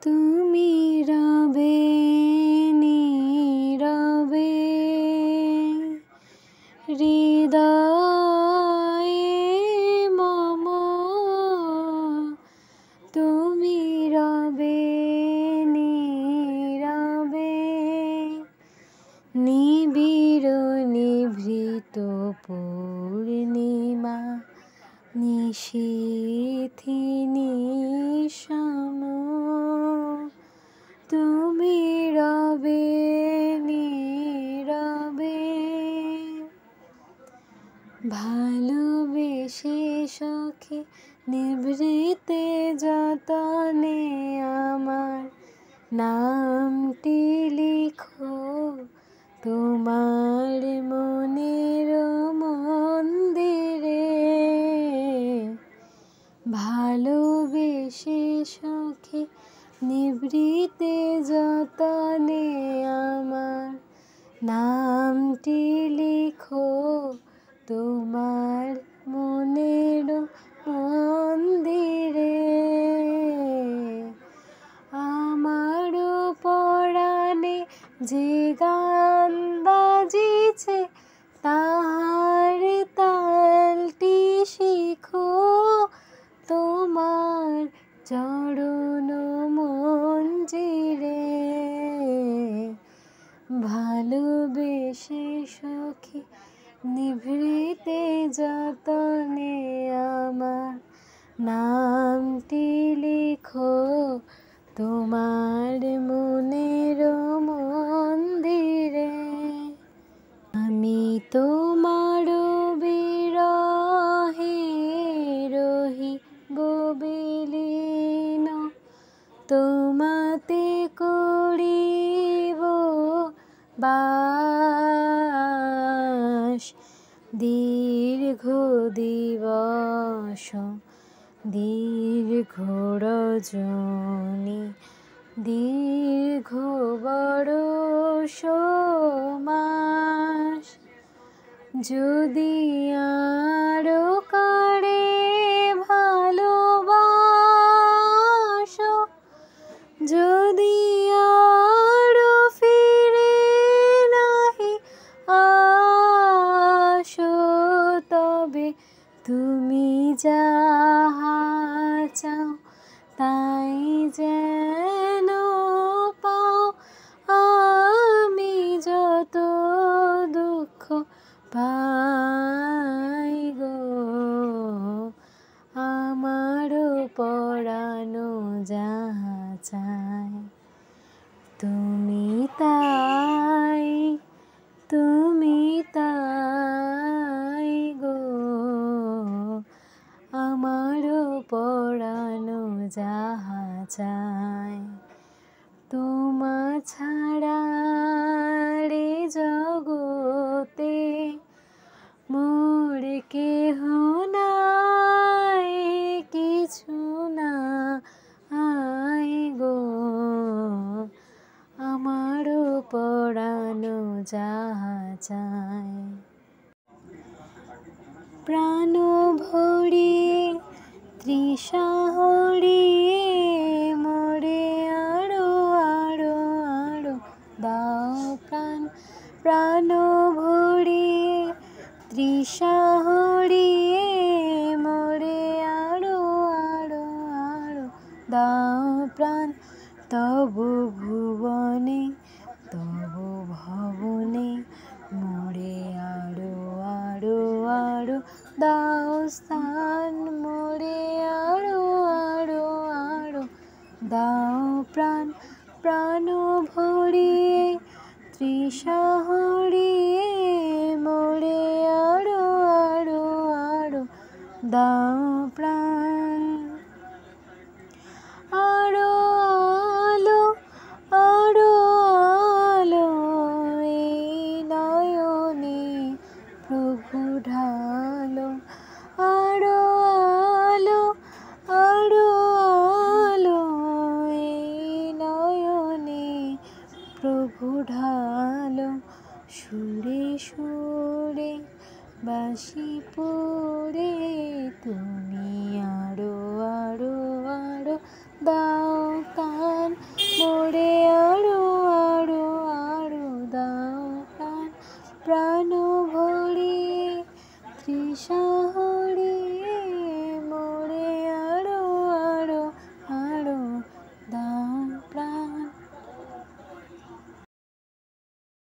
তুমি রবে নীরবে হৃদয়ে মম, তুমি রবে নীরবে নিবিড় নিভৃত পূর্ণিমা নিশীথিনী সম, তুমি রবে নীরবে। ভালোবেসে সখী নিভৃতে যতনে আমার নামটি লিখো তোমার মনের মন্দিরে। ভালোবেসে সখী নিভৃতে যতনে আমার নামটি লিখো তোমার মনের মন্দিরে। আমার পরাণে যে গান বাজিছে তাহার তালটি শিখো তোমার চরণ মঞ্জিরে। ভালোবেসে সখী নিভৃতে যতনে আমার নামটি লিখো তোমার মনের মন্দিরে। আমি তোমার বিরহে রহিব বিলীন, তোমাতে করিব বাস। দীর্ঘ দিবস দীর্ঘ রজনী দীর্ঘ বরষ মাস, যদি আরো কারে ভালোবাসো, যদি আরো ফিরে নাহি আসো, তবে তুমি যাহা চাও তাই যেন পাও। আমি যত দুঃখ পাই গো, আমারও পরানো যাহা চায় তুমি তাই, তুমি তাই গো, আমারও পরানো যাহা চায়। তোমা ছাড়া রে জগতে মোর কেহ নাই, কিছু নাই গো, আমারও পরানো যাহা চায়। প্রাণ ভরিয়ে তৃষা হরিয়ে মোরে আরো আরো আরো দাও প্রাণ। প্রাণ ভরিয়ে তৃষা হরিয়ে মোরে আরো আরো আরো দাও প্রাণ। তব ভুবনে তব ভবনে মোরে আরো আরো আরো দাও স্থান, মোরে আরো আরো আরো দাও প্রাণ। প্রাণ ভরিয়ে তৃষা হরিয়ে মোরে আরো আরো আরো দাও প্রাণ। আরো আলো আরো আলো এই নয়নে প্রভু ঢালো। আরো আলো আরো আলো এই নয়নে প্রভু ঢালো। সুরে সুরে বাঁশি পড়ে তুমি আরো আরো আরো দাও কান। সাহস